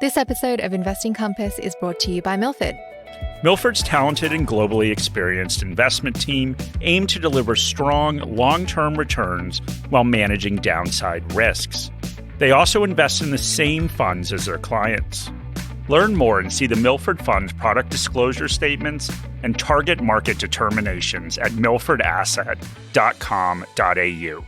This episode of Investing Compass is brought to you by Milford. Milford's talented and globally experienced investment team aim to deliver strong, long-term returns while managing downside risks. They also invest in the same funds as their clients. Learn more and see the Milford Fund's product disclosure statements and target market determinations at milfordasset.com.au.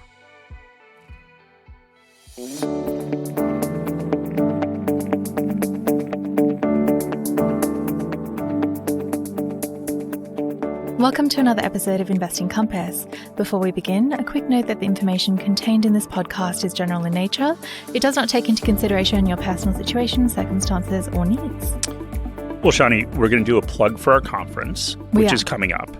Welcome to another episode of Investing Compass. Before we begin, a quick note that the information contained in this podcast is general in nature. It does not take into consideration your personal situation, circumstances, or needs. Well, Shani, we're going to do a plug for our conference, which is coming up.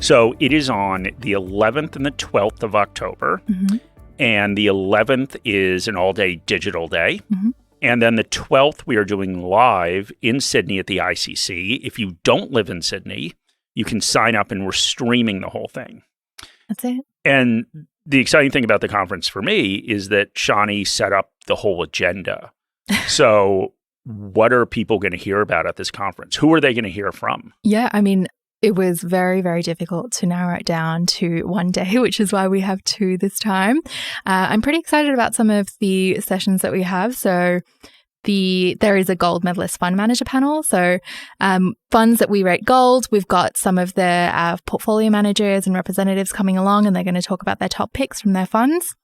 So it is on the 11th and the 12th of October. Mm-hmm. And the 11th is an all-day digital day. Mm-hmm. And then the 12th, we are doing live in Sydney at the ICC. If you don't live in Sydney, you can sign up and we're streaming the whole thing. That's it. And the exciting thing about the conference for me is that Shani set up the whole agenda. So what are people going to hear about at this conference? Who are they going to hear from? Yeah, I mean, it was very, very difficult to narrow it down to one day, which is why we have two this time. I'm pretty excited about some of the sessions that we have. So there is a gold medalist fund manager panel. So funds that we rate gold, we've got some of the portfolio managers and representatives coming along, and they're going to talk about their top picks from their funds.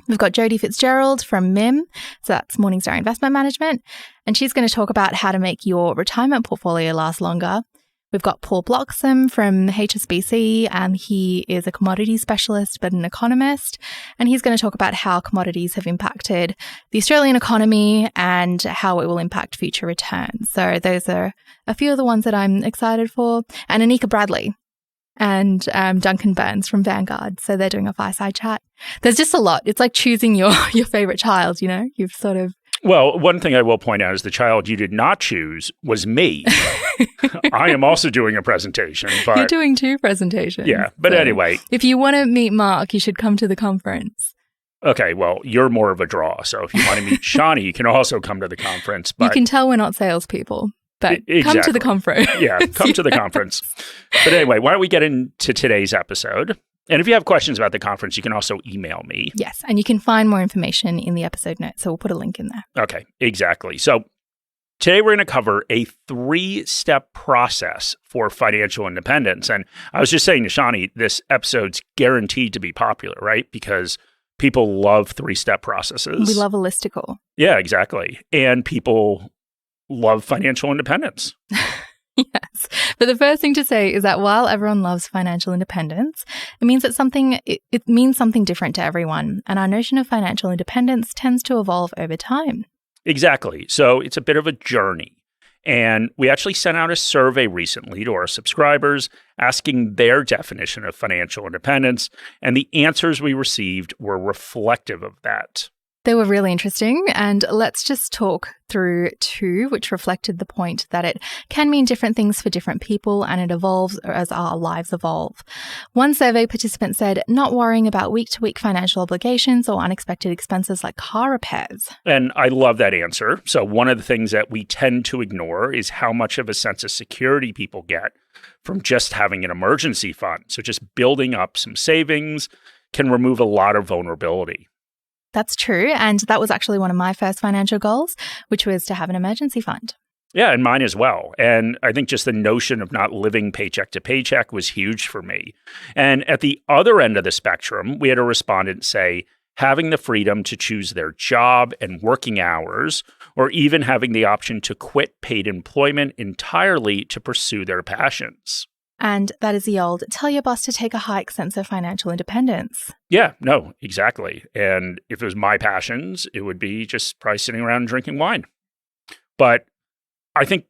We've got Jodie Fitzgerald from MIM, so that's Morningstar Investment Management, and she's going to talk about how to make your retirement portfolio last longer. We've got Paul Bloxham from HSBC, and he is a commodity specialist but an economist, and he's going to talk about how commodities have impacted the Australian economy and how it will impact future returns. So those are a few of the ones that I'm excited for. And Anika Bradley and Duncan Burns from Vanguard. So they're doing a fireside chat. There's just a lot. It's like choosing your favorite child, you know? You've sort of... Well, one thing I will point out is the child you did not choose was me. I am also doing a presentation. But you're doing two presentations. Yeah, but so anyway. If you want to meet Mark, you should come to the conference. Okay, well, you're more of a draw. So if you want to meet Shani, you can also come to the conference. But you can tell we're not salespeople. But come to the conference. Yeah, come to the conference. But anyway, why don't we get into today's episode? And if you have questions about the conference, you can also email me. Yes, and you can find more information in the episode notes. So we'll put a link in there. Okay, exactly. So today we're going to cover a 3-step process for financial independence. And I was just saying to Shani, this episode's guaranteed to be popular, right? Because people love 3-step processes. We love a listicle. Yeah, exactly. And people love financial independence. Yes. But the first thing to say is that while everyone loves financial independence, it means that it means something different to everyone. And our notion of financial independence tends to evolve over time. Exactly. So it's a bit of a journey. And we actually sent out a survey recently to our subscribers asking their definition of financial independence. And the answers we received were reflective of that. They were really interesting, and let's just talk through two, which reflected the point that it can mean different things for different people, and it evolves as our lives evolve. One survey participant said, not worrying about week-to-week financial obligations or unexpected expenses like car repairs. And I love that answer. So one of the things that we tend to ignore is how much of a sense of security people get from just having an emergency fund. So just building up some savings can remove a lot of vulnerability. That's true. And that was actually one of my first financial goals, which was to have an emergency fund. Yeah, and mine as well. And I think just the notion of not living paycheck to paycheck was huge for me. And at the other end of the spectrum, we had a respondent say having the freedom to choose their job and working hours, or even having the option to quit paid employment entirely to pursue their passions. And that is the old, tell your boss to take a hike sense of financial independence. Yeah, no, exactly. And if it was my passions, it would be just probably sitting around and drinking wine. But I think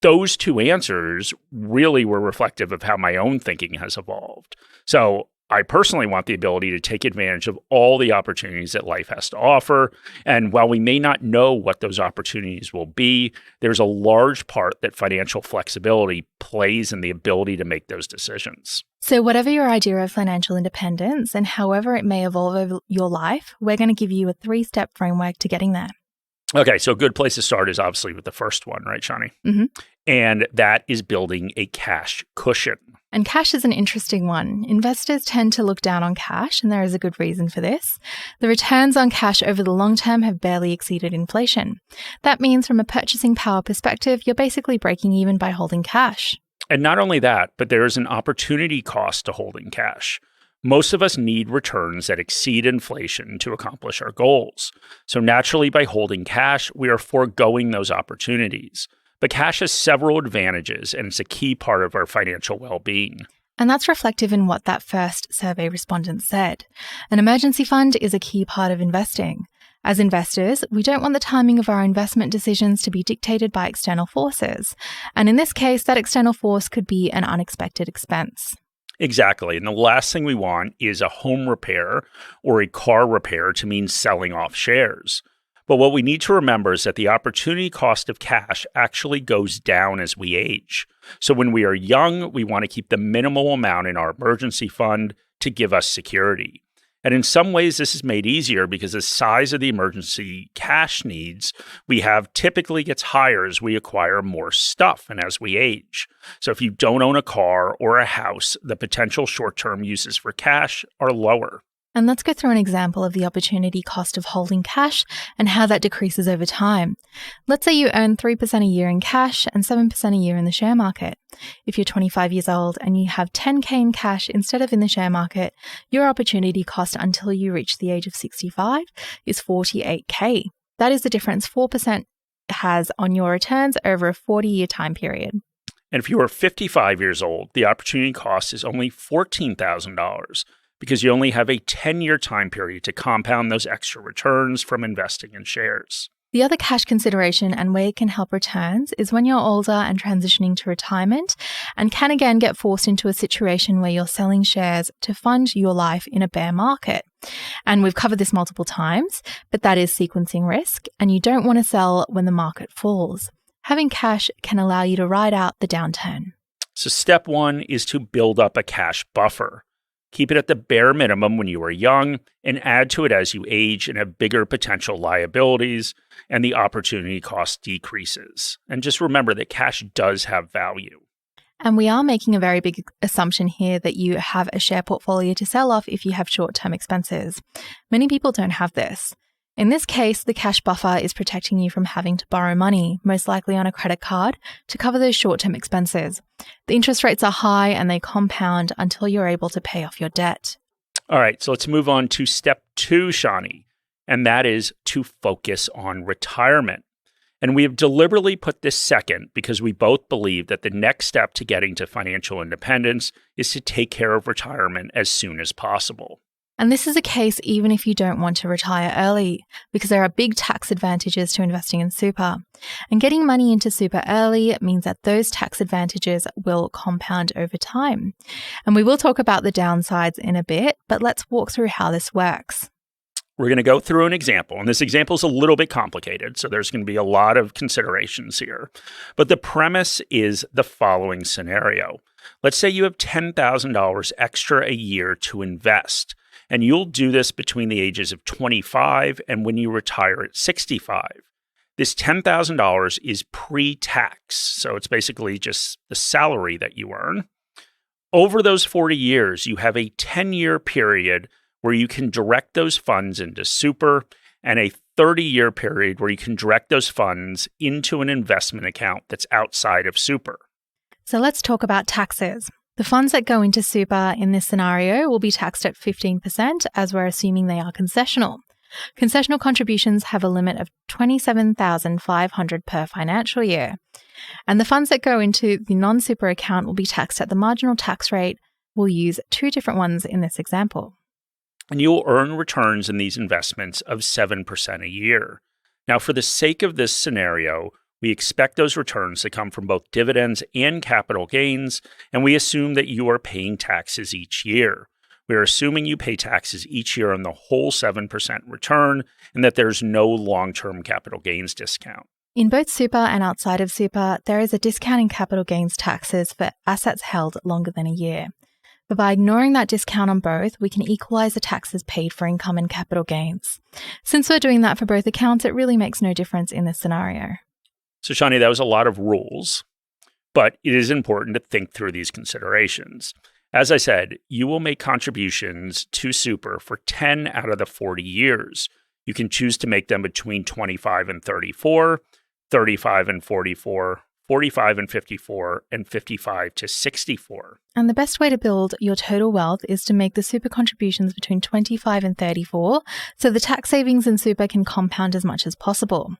those two answers really were reflective of how my own thinking has evolved. So I personally want the ability to take advantage of all the opportunities that life has to offer. And while we may not know what those opportunities will be, there's a large part that financial flexibility plays in the ability to make those decisions. So whatever your idea of financial independence and however it may evolve over your life, we're going to give you a 3-step framework to getting there. Okay, so a good place to start is obviously with the first one, right, Shani? Mhm. And that is building a cash cushion. And cash is an interesting one. Investors tend to look down on cash, and there is a good reason for this. The returns on cash over the long term have barely exceeded inflation. That means from a purchasing power perspective, you're basically breaking even by holding cash. And not only that, but there is an opportunity cost to holding cash. Most of us need returns that exceed inflation to accomplish our goals. So naturally, by holding cash, we are foregoing those opportunities. But cash has several advantages, and it's a key part of our financial well-being. And that's reflective in what that first survey respondent said. An emergency fund is a key part of investing. As investors, we don't want the timing of our investment decisions to be dictated by external forces. And in this case, that external force could be an unexpected expense. Exactly. And the last thing we want is a home repair or a car repair to mean selling off shares. But what we need to remember is that the opportunity cost of cash actually goes down as we age. So when we are young, we want to keep the minimal amount in our emergency fund to give us security. And in some ways, this is made easier because the size of the emergency cash needs we have typically gets higher as we acquire more stuff and as we age. So if you don't own a car or a house, the potential short-term uses for cash are lower. And let's go through an example of the opportunity cost of holding cash and how that decreases over time. Let's say you earn 3% a year in cash and 7% a year in the share market. If you're 25 years old and you have 10K in cash instead of in the share market, your opportunity cost until you reach the age of 65 is 48K. That is the difference 4% has on your returns over a 40-year time period. And if you are 55 years old, the opportunity cost is only $14,000. Because you only have a 10-year time period to compound those extra returns from investing in shares. The other cash consideration and way it can help returns is when you're older and transitioning to retirement and can again get forced into a situation where you're selling shares to fund your life in a bear market. And we've covered this multiple times, but that is sequencing risk, and you don't want to sell when the market falls. Having cash can allow you to ride out the downturn. So step one is to build up a cash buffer. Keep it at the bare minimum when you are young and add to it as you age and have bigger potential liabilities and the opportunity cost decreases. And just remember that cash does have value. And we are making a very big assumption here that you have a share portfolio to sell off if you have short-term expenses. Many people don't have this. In this case, the cash buffer is protecting you from having to borrow money, most likely on a credit card, to cover those short-term expenses. The interest rates are high and they compound until you're able to pay off your debt. All right, so let's move on to step 2, Shani, and that is to focus on retirement. And we have deliberately put this second because we both believe that the next step to getting to financial independence is to take care of retirement as soon as possible. And this is a case even if you don't want to retire early, because there are big tax advantages to investing in super. And getting money into super early means that those tax advantages will compound over time. And we will talk about the downsides in a bit, but let's walk through how this works. We're going to go through an example, and this example is a little bit complicated, so there's going to be a lot of considerations here. But the premise is the following scenario. Let's say you have $10,000 extra a year to invest. And you'll do this between the ages of 25 and when you retire at 65. This $10,000 is pre-tax, so it's basically just the salary that you earn. Over those 40 years, you have a 10-year period where you can direct those funds into super and a 30-year period where you can direct those funds into an investment account that's outside of super. So let's talk about taxes. The funds that go into super in this scenario will be taxed at 15% as we're assuming they are concessional. Concessional contributions have a limit of $27,500 per financial year. And the funds that go into the non-super account will be taxed at the marginal tax rate. We'll use 2 different ones in this example. And you'll earn returns in these investments of 7% a year. Now, for the sake of this scenario, we expect those returns to come from both dividends and capital gains, and we assume that you are paying taxes each year. We are assuming you pay taxes each year on the whole 7% return and that there's no long-term capital gains discount. In both super and outside of super, there is a discount in capital gains taxes for assets held longer than a year. But by ignoring that discount on both, we can equalize the taxes paid for income and capital gains. Since we're doing that for both accounts, it really makes no difference in this scenario. So, Shani, that was a lot of rules, but it is important to think through these considerations. As I said, you will make contributions to Super for 10 out of the 40 years. You can choose to make them between 25 and 34, 35 and 44, 45 and 54, and 55 to 64. And the best way to build your total wealth is to make the super contributions between 25 and 34, so the tax savings in super can compound as much as possible.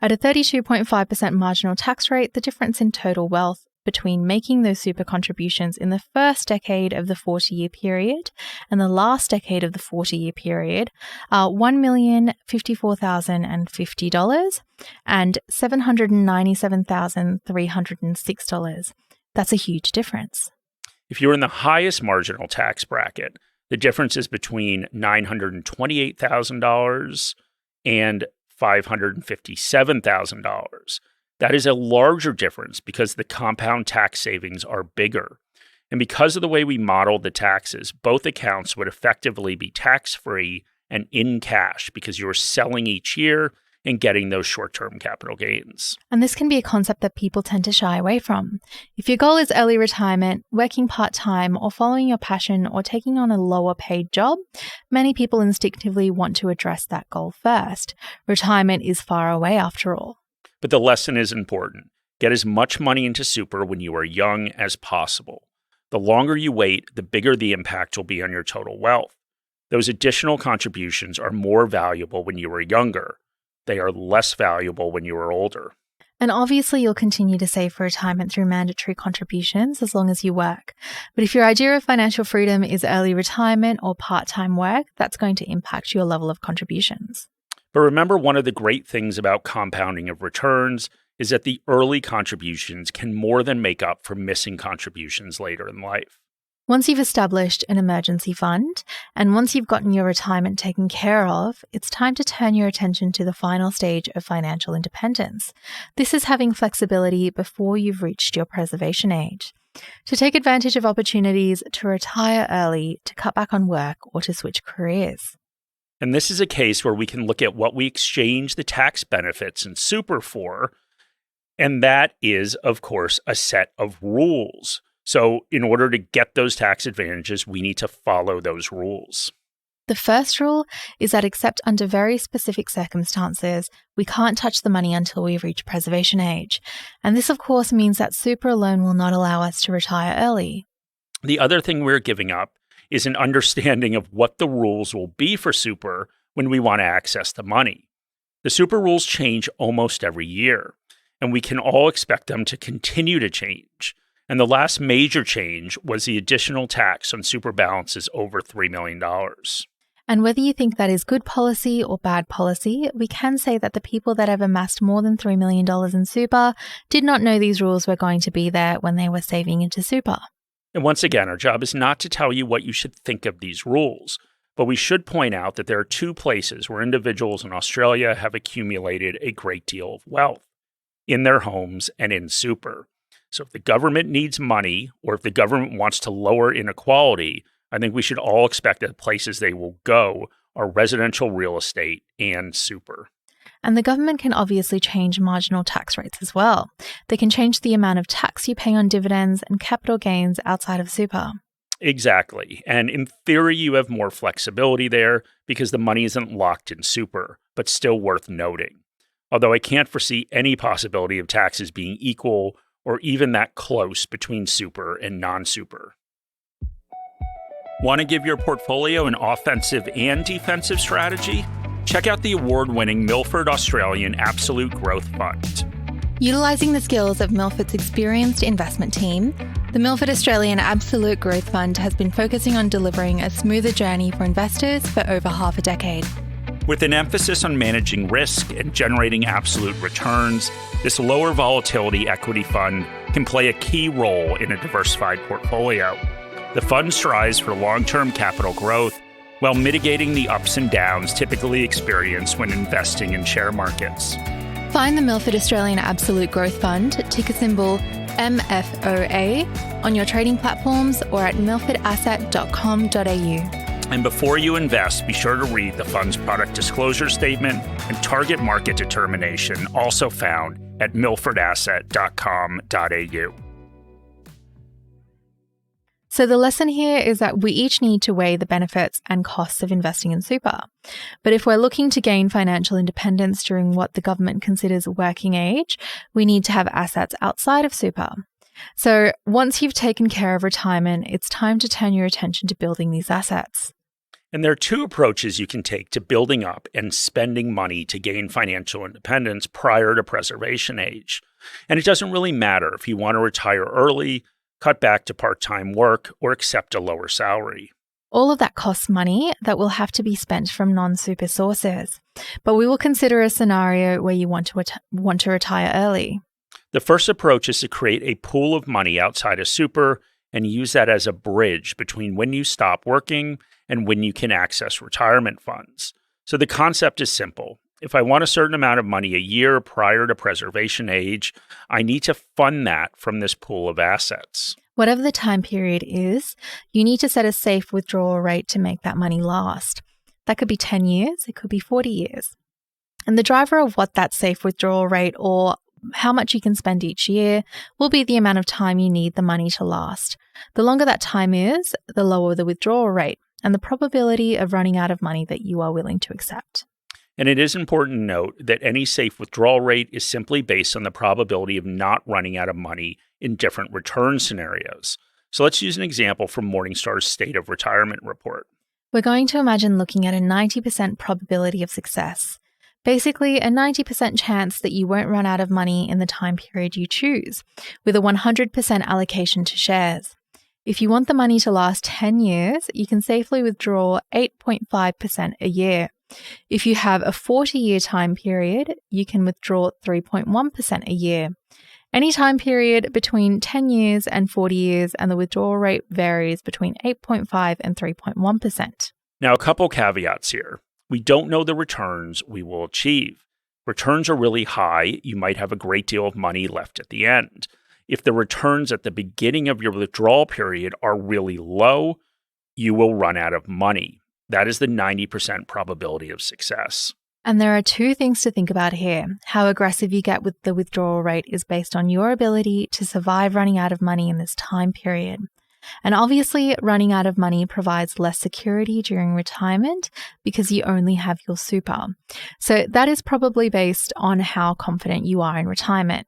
At a 32.5% marginal tax rate, the difference in total wealth between making those super contributions in the first decade of the 40-year period and the last decade of the 40-year period are $1,054,050 and $797,306. That's a huge difference. If you're in the highest marginal tax bracket, the difference is between $928,000 and $557,000. That is a larger difference because the compound tax savings are bigger. And because of the way we modeled the taxes, both accounts would effectively be tax-free and in cash because you're selling each year and getting those short-term capital gains. And this can be a concept that people tend to shy away from. If your goal is early retirement, working part-time, or following your passion, or taking on a lower paid job, many people instinctively want to address that goal first. Retirement is far away after all. But the lesson is important. Get as much money into Super when you are young as possible. The longer you wait, the bigger the impact will be on your total wealth. Those additional contributions are more valuable when you are younger. They are less valuable when you are older. And obviously, you'll continue to save for retirement through mandatory contributions as long as you work. But if your idea of financial freedom is early retirement or part-time work, that's going to impact your level of contributions. But remember, one of the great things about compounding of returns is that the early contributions can more than make up for missing contributions later in life. Once you've established an emergency fund, and once you've gotten your retirement taken care of, it's time to turn your attention to the final stage of financial independence. This is having flexibility before you've reached your preservation age. To take advantage of opportunities to retire early, to cut back on work, or to switch careers. And this is a case where we can look at what we exchange the tax benefits in Super for, and that is, of course, a set of rules. So in order to get those tax advantages, we need to follow those rules. The first rule is that except under very specific circumstances, we can't touch the money until we reach preservation age. And this, of course, means that Super alone will not allow us to retire early. The other thing we're giving up is an understanding of what the rules will be for Super when we want to access the money. The Super rules change almost every year, and we can all expect them to continue to change. And the last major change was the additional tax on Super balances over $3 million. And whether you think that is good policy or bad policy, we can say that the people that have amassed more than $3 million in Super did not know these rules were going to be there when they were saving into Super. And once again, our job is not to tell you what you should think of these rules, but we should point out that there are two places where individuals in Australia have accumulated a great deal of wealth: in their homes and in Super. So if the government needs money, or if the government wants to lower inequality, I think we should all expect that places they will go are residential real estate and Super. And the government can obviously change marginal tax rates as well. They can change the amount of tax you pay on dividends and capital gains outside of Super. Exactly. And in theory, you have more flexibility there because the money isn't locked in Super, but still worth noting. Although I can't foresee any possibility of taxes being equal or even that close between Super and non-Super. Want to give your portfolio an offensive and defensive strategy? Check out the award-winning Milford Australian Absolute Growth Fund. Utilising the skills of Milford's experienced investment team, the Milford Australian Absolute Growth Fund has been focusing on delivering a smoother journey for investors for over half a decade. With an emphasis on managing risk and generating absolute returns, this lower volatility equity fund can play a key role in a diversified portfolio. The fund strives for long-term capital growth while mitigating the ups and downs typically experienced when investing in share markets. Find the Milford Australian Absolute Growth Fund, ticker symbol MFOA, on your trading platforms or at milfordasset.com.au. And before you invest, be sure to read the fund's product disclosure statement and target market determination, also found at milfordasset.com.au. So the lesson here is that we each need to weigh the benefits and costs of investing in super. But if we're looking to gain financial independence during what the government considers working age, we need to have assets outside of super. So once you've taken care of retirement, it's time to turn your attention to building these assets. And there are two approaches you can take to building up and spending money to gain financial independence prior to preservation age. And it doesn't really matter if you want to retire early, cut back to part-time work, or accept a lower salary. All of that costs money that will have to be spent from non-super sources. But we will consider a scenario where you want to retire early. The first approach is to create a pool of money outside of super and use that as a bridge between when you stop working and when you can access retirement funds. So the concept is simple. If I want a certain amount of money a year prior to preservation age, I need to fund that from this pool of assets. Whatever the time period is, you need to set a safe withdrawal rate to make that money last. That could be 10 years, it could be 40 years. And the driver of what that safe withdrawal rate or how much you can spend each year will be the amount of time you need the money to last. The longer that time is, the lower the withdrawal rate and the probability of running out of money that you are willing to accept. And it is important to note that any safe withdrawal rate is simply based on the probability of not running out of money in different return scenarios. So let's use an example from Morningstar's State of Retirement report. We're going to imagine looking at a 90% probability of success. Basically, a 90% chance that you won't run out of money in the time period you choose, with a 100% allocation to shares. If you want the money to last 10 years, you can safely withdraw 8.5% a year. If you have a 40-year time period, you can withdraw 3.1% a year. Any time period between 10 years and 40 years, and the withdrawal rate varies between 8.5 and 3.1%. Now, a couple caveats here. We don't know the returns we will achieve. Returns are really high. You might have a great deal of money left at the end. If the returns at the beginning of your withdrawal period are really low, you will run out of money. That is the 90% probability of success. And there are two things to think about here. How aggressive you get with the withdrawal rate is based on your ability to survive running out of money in this time period. And obviously, running out of money provides less security during retirement because you only have your super. So that is probably based on how confident you are in retirement.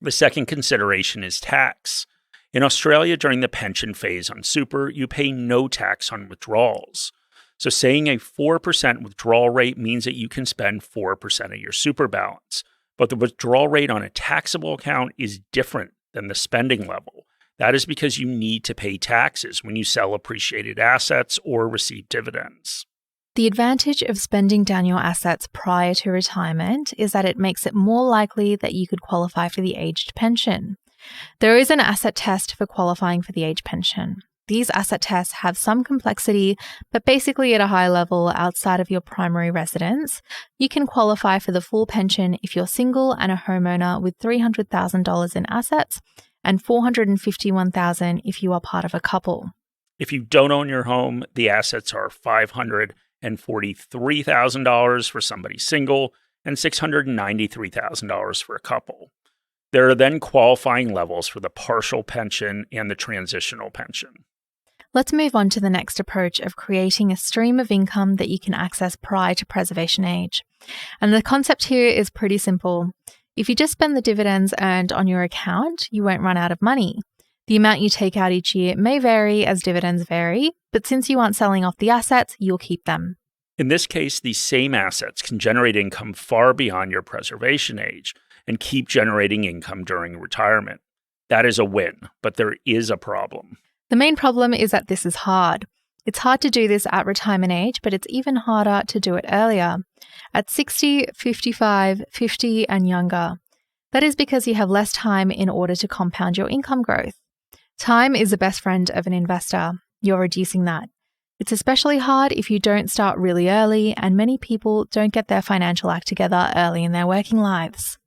The second consideration is tax. In Australia, during the pension phase on super, you pay no tax on withdrawals. So saying a 4% withdrawal rate means that you can spend 4% of your super balance. But the withdrawal rate on a taxable account is different than the spending level. That is because you need to pay taxes when you sell appreciated assets or receive dividends. The advantage of spending down your assets prior to retirement is that it makes it more likely that you could qualify for the aged pension. There is an asset test for qualifying for the age pension. These asset tests have some complexity, but basically at a high level outside of your primary residence, you can qualify for the full pension if you're single and a homeowner with $300,000 in assets and $451,000 if you are part of a couple. If you don't own your home, the assets are $543,000 for somebody single and $693,000 for a couple. There are then qualifying levels for the partial pension and the transitional pension. Let's move on to the next approach of creating a stream of income that you can access prior to preservation age. And the concept here is pretty simple. If you just spend the dividends earned on your account, you won't run out of money. The amount you take out each year may vary as dividends vary, but since you aren't selling off the assets, you'll keep them. In this case, these same assets can generate income far beyond your preservation age and keep generating income during retirement. That is a win, but there is a problem. The main problem is that this is hard. It's hard to do this at retirement age, but it's even harder to do it earlier, at 60, 55, 50, and younger. That is because you have less time in order to compound your income growth. Time is the best friend of an investor. You're reducing that. It's especially hard if you don't start really early, and many people don't get their financial act together early in their working lives.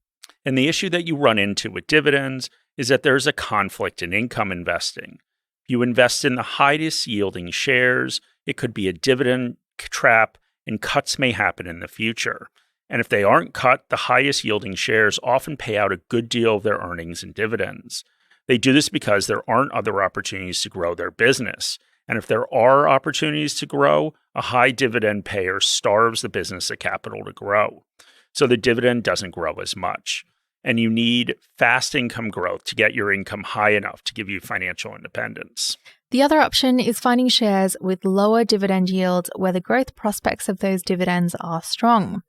And the issue that you run into with dividends is that there's a conflict in income investing. If you invest in the highest yielding shares, it could be a dividend trap, and cuts may happen in the future. And if they aren't cut, the highest yielding shares often pay out a good deal of their earnings and dividends. They do this because there aren't other opportunities to grow their business. And if there are opportunities to grow, a high dividend payer starves the business of capital to grow. So the dividend doesn't grow as much. And you need fast income growth to get your income high enough to give you financial independence. The other option is finding shares with lower dividend yields where the growth prospects of those dividends are strong.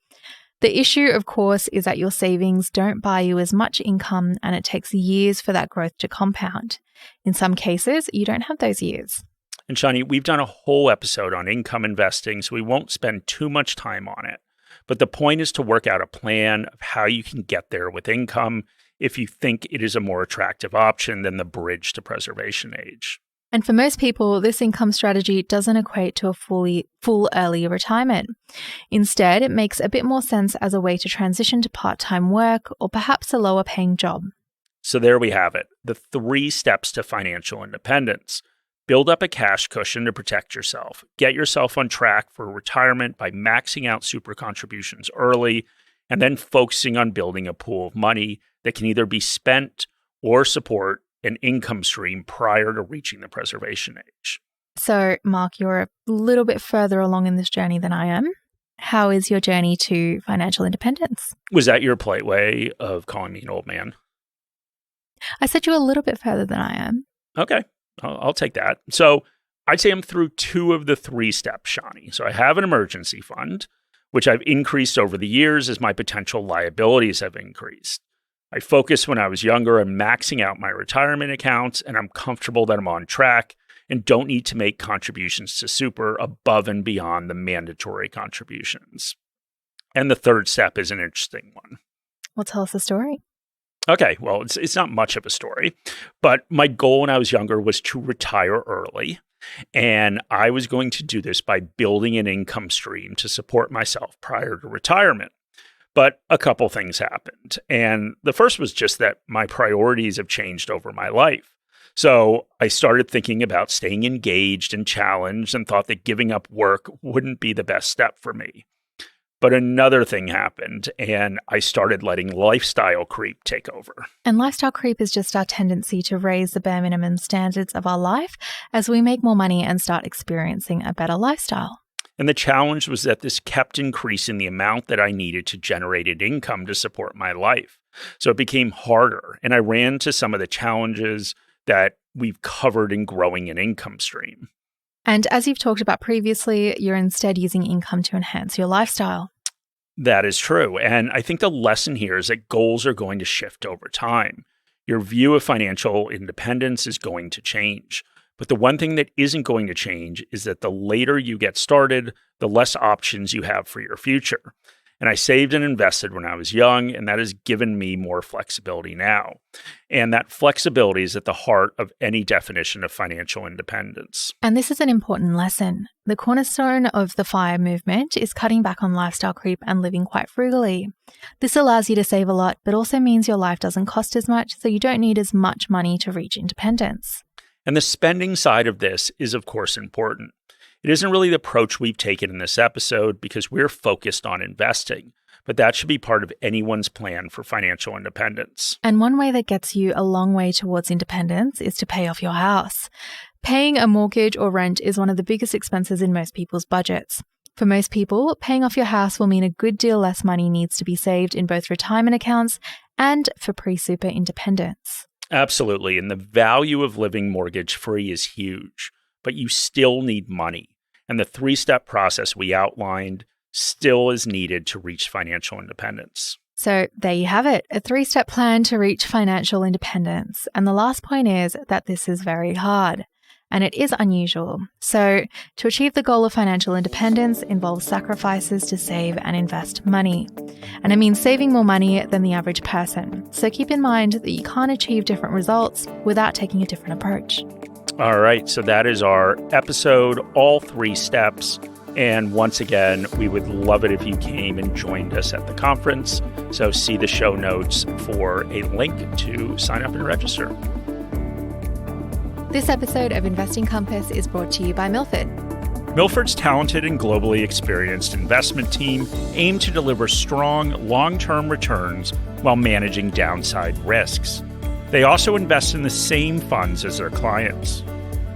The issue, of course, is that your savings don't buy you as much income and it takes years for that growth to compound. In some cases, you don't have those years. And Shani, we've done a whole episode on income investing, so we won't spend too much time on it. But the point is to work out a plan of how you can get there with income if you think it is a more attractive option than the bridge to preservation age. And for most people, this income strategy doesn't equate to a full early retirement. Instead, it makes a bit more sense as a way to transition to part-time work or perhaps a lower paying job. So there we have it, the 3 steps to financial independence. Build up a cash cushion to protect yourself. Get yourself on track for retirement by maxing out super contributions early, and then focusing on building a pool of money that can either be spent or support an income stream prior to reaching the preservation age. So, Mark, you're a little bit further along in this journey than I am. How is your journey to financial independence? Was that your polite way of calling me an old man? I said you're a little bit further than I am. Okay, I'll take that. So I'd say I'm through 2 of the 3 steps, Shani. So I have an emergency fund, which I've increased over the years as my potential liabilities have increased. I focused when I was younger on maxing out my retirement accounts, and I'm comfortable that I'm on track and don't need to make contributions to super above and beyond the mandatory contributions. And the 3rd step is an interesting one. Well, tell us the story. Okay, well, it's not much of a story, but my goal when I was younger was to retire early, and I was going to do this by building an income stream to support myself prior to retirement. But a couple things happened, and the first was just that my priorities have changed over my life. So I started thinking about staying engaged and challenged and thought that giving up work wouldn't be the best step for me. But another thing happened, and I started letting lifestyle creep take over. And lifestyle creep is just our tendency to raise the bare minimum standards of our life as we make more money and start experiencing a better lifestyle. And the challenge was that this kept increasing the amount that I needed to generate an income to support my life. So it became harder, and I ran into some of the challenges that we've covered in growing an income stream. And as you've talked about previously, you're instead using income to enhance your lifestyle. That is true. And I think the lesson here is that goals are going to shift over time. Your view of financial independence is going to change. But the one thing that isn't going to change is that the later you get started, the less options you have for your future. And I saved and invested when I was young, and that has given me more flexibility now. And that flexibility is at the heart of any definition of financial independence. And this is an important lesson. The cornerstone of the FIRE movement is cutting back on lifestyle creep and living quite frugally. This allows you to save a lot, but also means your life doesn't cost as much, so you don't need as much money to reach independence. And the spending side of this is, of course, important. It isn't really the approach we've taken in this episode because we're focused on investing, but that should be part of anyone's plan for financial independence. And one way that gets you a long way towards independence is to pay off your house. Paying a mortgage or rent is one of the biggest expenses in most people's budgets. For most people, paying off your house will mean a good deal less money needs to be saved in both retirement accounts and for pre-super independence. Absolutely. And the value of living mortgage-free is huge, but you still need money. And the 3-step process we outlined still is needed to reach financial independence. So there you have it, a 3-step plan to reach financial independence. And the last point is that this is very hard and it is unusual. So to achieve the goal of financial independence involves sacrifices to save and invest money. And it means saving more money than the average person. So keep in mind that you can't achieve different results without taking a different approach. All right, so that is our episode, all 3 steps. And once again, we would love it if you came and joined us at the conference. So see the show notes for a link to sign up and register. This episode of Investing Compass is brought to you by Milford. Milford's talented and globally experienced investment team aim to deliver strong, long-term returns while managing downside risks. They also invest in the same funds as their clients.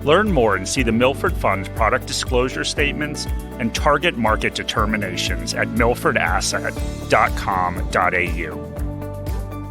Learn more and see the Milford Fund's product disclosure statements and target market determinations at milfordasset.com.au.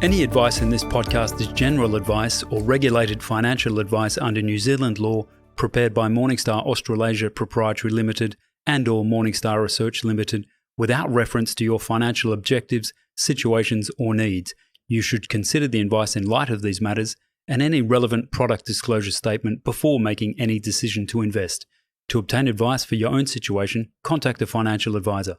Any advice in this podcast is general advice or regulated financial advice under New Zealand law, prepared by Morningstar Australasia Proprietary Limited and or Morningstar Research Limited, without reference to your financial objectives, situations or needs. You should consider the advice in light of these matters and any relevant product disclosure statement before making any decision to invest. To obtain advice for your own situation, contact a financial advisor.